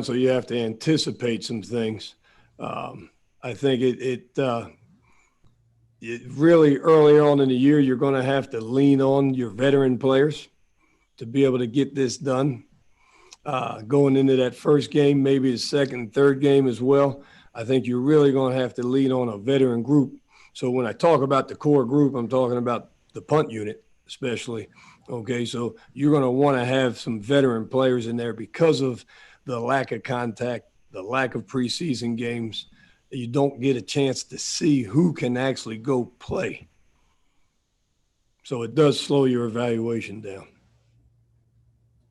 so you have to anticipate some things. I think it really early on in the year, you're going to have to lean on your veteran players to be able to get this done. Going into that first game, maybe the second, third game as well, I think you're really going to have to lean on a veteran group. So when I talk about the core group, I'm talking about the punt unit especially. Okay, so you're going to want to have some veteran players in there because of the lack of contact, the lack of preseason games. You don't get a chance to see who can actually go play. So it does slow your evaluation down.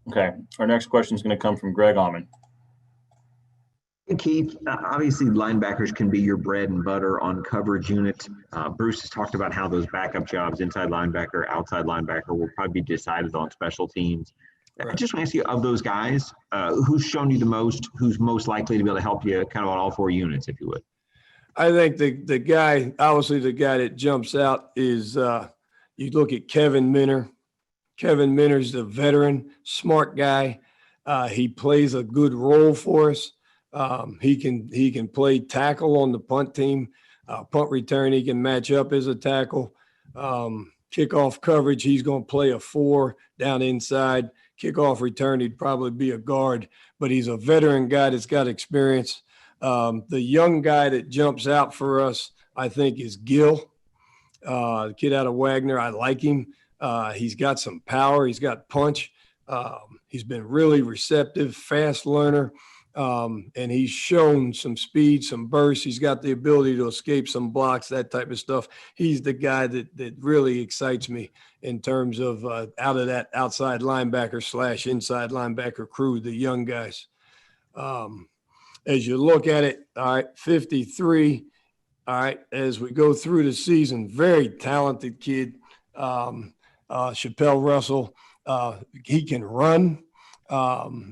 Okay. Our next question is going to come from Greg Auman. Hey, Keith, obviously linebackers can be your bread and butter on coverage unit. Bruce has talked about how those backup jobs, inside linebacker, outside linebacker, will probably be decided on special teams. Right. I just want to ask you, of those guys, who's shown you the most, who's most likely to be able to help you kind of on all four units, if you would? I think the guy, obviously the guy that jumps out is you look at Kevin Minner. Kevin Minner's the veteran, smart guy. He plays a good role for us. He can play tackle on the punt team, punt return. He can match up as a tackle. Kickoff coverage, he's going to play a 4 down inside. Kickoff return, he'd probably be a guard, but he's a veteran guy that's got experience. The young guy that jumps out for us, I think, is Gill, the kid out of Wagner. I like him. He's got some power. He's got punch. He's been really receptive, fast learner. And he's shown some speed, some burst. He's got the ability to escape some blocks, that type of stuff. He's the guy that really excites me in terms of out of that outside linebacker / inside linebacker crew, the young guys. As you look at it, all right, 53, all right, as we go through the season, very talented kid, Chapelle Russell. He can run.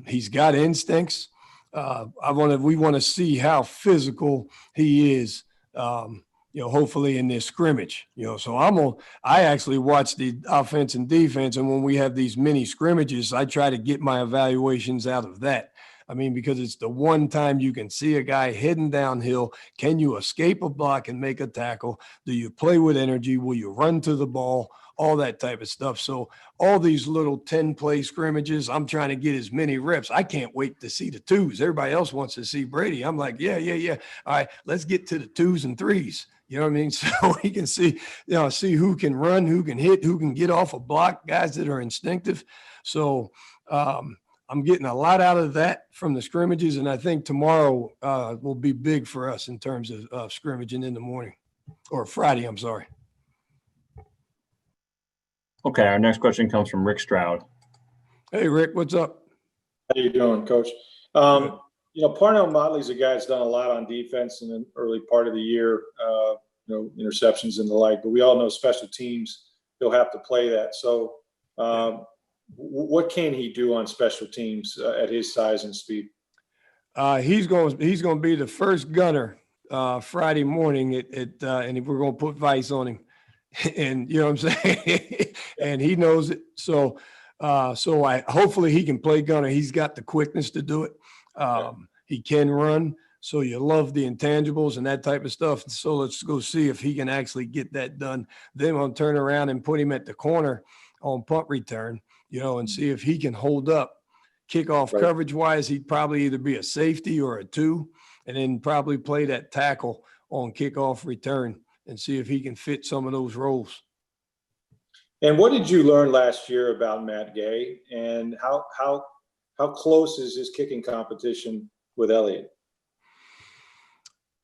He's got instincts. We want to see how physical he is, hopefully in this scrimmage, so I actually watch the offense and defense. And when we have these mini scrimmages, I try to get my evaluations out of that. I mean, because it's the one time you can see a guy heading downhill. Can you escape a block and make a tackle? Do you play with energy? Will you run to the ball? All that type of stuff. So all these little 10-play scrimmages, I'm trying to get as many reps. I can't wait to see the 2s. Everybody else wants to see Brady. I'm like, yeah. All right, let's get to the 2s and 3s. You know what I mean? So we can see who can run, who can hit, who can get off a block, guys that are instinctive. So I'm getting a lot out of that from the scrimmages, and I think tomorrow will be big for us in terms of scrimmaging in the morning, or Friday, I'm sorry. Okay, our next question comes from Rick Stroud. Hey, Rick, what's up? How you doing, Coach? Parnell Motley's a guy that's done a lot on defense in the early part of the year, interceptions and the like. But we all know special teams, he'll have to play that. So what can he do on special teams at his size and speed? He's going to be the first gunner Friday morning and we're going to put Vice on him. And you know what I'm saying? And he knows it. So hopefully he can play gunner. He's got the quickness to do it. He can run. So you love the intangibles and that type of stuff. So let's go see if he can actually get that done. Then we'll turn around and put him at the corner on punt return, and see if he can hold up. Kickoff coverage wise, he'd probably either be a safety or a 2, and then probably play that tackle on kickoff return and see if he can fit some of those roles. And what did you learn last year about Matt Gay, and how close is his kicking competition with Elliott?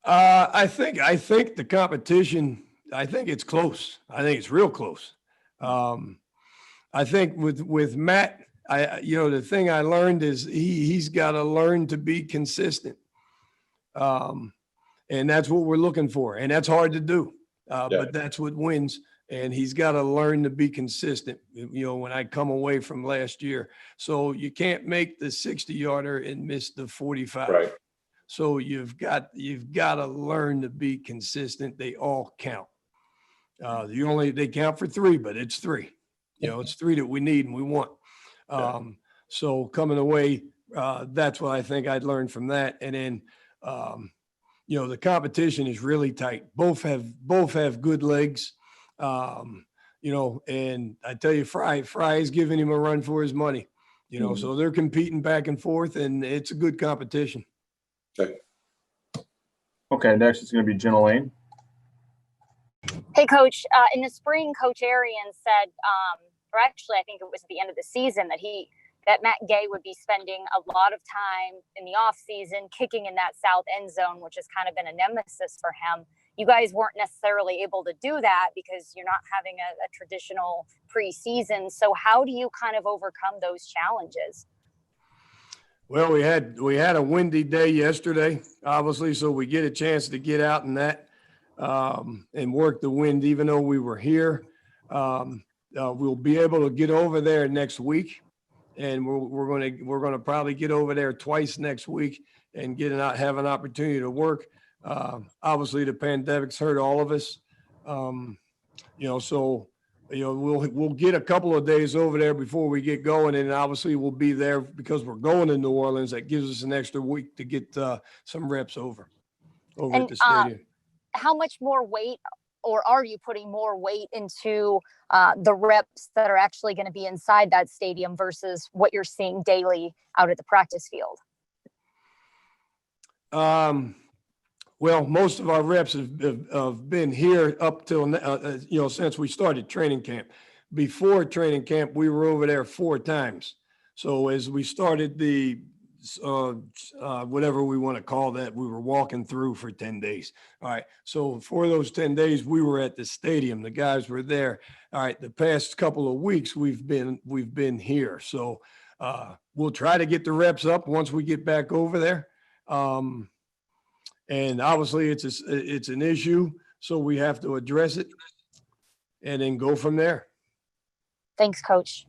I think the competition, I think it's close. I think it's real close. I think with Matt, the thing I learned is he's got to learn to be consistent. And that's what we're looking for. And that's hard to do, but that's what wins. And he's got to learn to be consistent, when I come away from last year. So you can't make the 60-yarder and miss the 45. Right. So you've got to learn to be consistent. They all count. They count for 3, but it's 3. It's 3 that we need and we want. So coming away That's what I think I'd learned from that. And then, the competition is really tight. Both have good legs. And I tell you, Fry is giving him a run for his money. So they're competing back and forth, and it's a good competition. Okay, next is going to be Jen Elaine. Hey, Coach. In the spring, Coach Arian said, or actually, I think it was at the end of the season, that Matt Gay would be spending a lot of time in the off season kicking in that south end zone, which has kind of been a nemesis for him. You guys weren't necessarily able to do that because you're not having a traditional preseason. So how do you kind of overcome those challenges? Well, we had a windy day yesterday, obviously, so we get a chance to get out in that and work the wind, even though we were here. We'll be able to get over there next week, and we're gonna probably get over there twice next week and have an opportunity to work. Obviously, the pandemic's hurt all of us, so we'll get a couple of days over there before we get going, and obviously we'll be there because we're going to New Orleans. That gives us an extra week to get some reps over at the stadium. How much more weight, or are you putting more weight into the reps that are actually going to be inside that stadium versus what you're seeing daily out at the practice field? Well, most of our reps have been here up till since we started training camp. Before training camp, we were over there 4 times. So as we started the whatever we want to call that, we were walking through for 10 days. All right. So for those 10 days, we were at the stadium. The guys were there. All right. The past couple of weeks, we've been here. So we'll try to get the reps up once we get back over there. And obviously it's an issue, so we have to address it and then go from there. Thanks, Coach.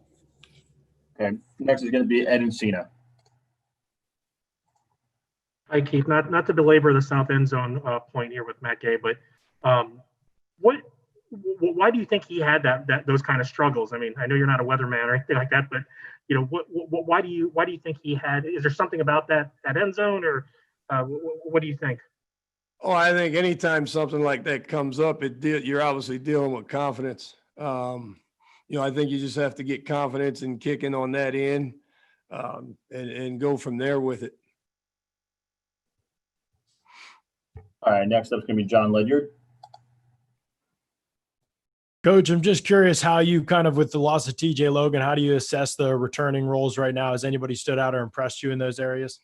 Okay, next is going to be Ed Encina. Hi, Keith. Not to belabor the south end zone point here with Matt Gay, but why do you think he had those kind of struggles? I mean, I know you're not a weatherman or anything like that, but why do you think he had? Is there something about that end zone, or what do you think? Oh, I think anytime something like that comes up, you're obviously dealing with confidence. I think you just have to get confidence in kicking on that end and go from there with it. All right, next up is going to be John Ledyard. Coach, I'm just curious how you kind of, with the loss of TJ Logan, how do you assess the returning roles right now? Has anybody stood out or impressed you in those areas?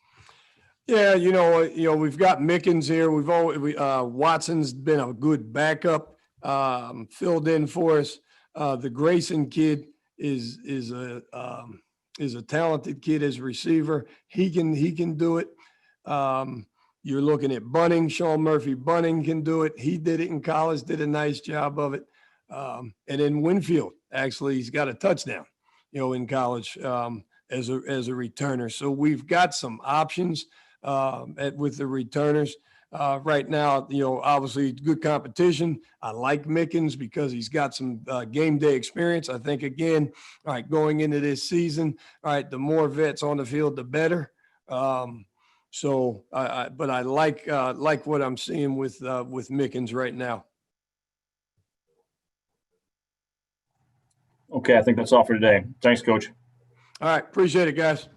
Yeah, we've got Mickens here. Watson's been a good backup, filled in for us. The Grayson kid is a talented kid as a receiver. He can do it. You're looking at Bunning, Sean Murphy. Bunning can do it. He did it in college, did a nice job of it. And then Winfield, actually, he's got a touchdown, in college as a returner. So we've got some options with the returners. Right now, obviously good competition. I like Mickens because he's got some game day experience. I think, again, all right, going into this season, all right, the more vets on the field, the better. But I like what I'm seeing with Mickens right now. Okay, I think that's all for today. Thanks, Coach. All right, appreciate it, guys.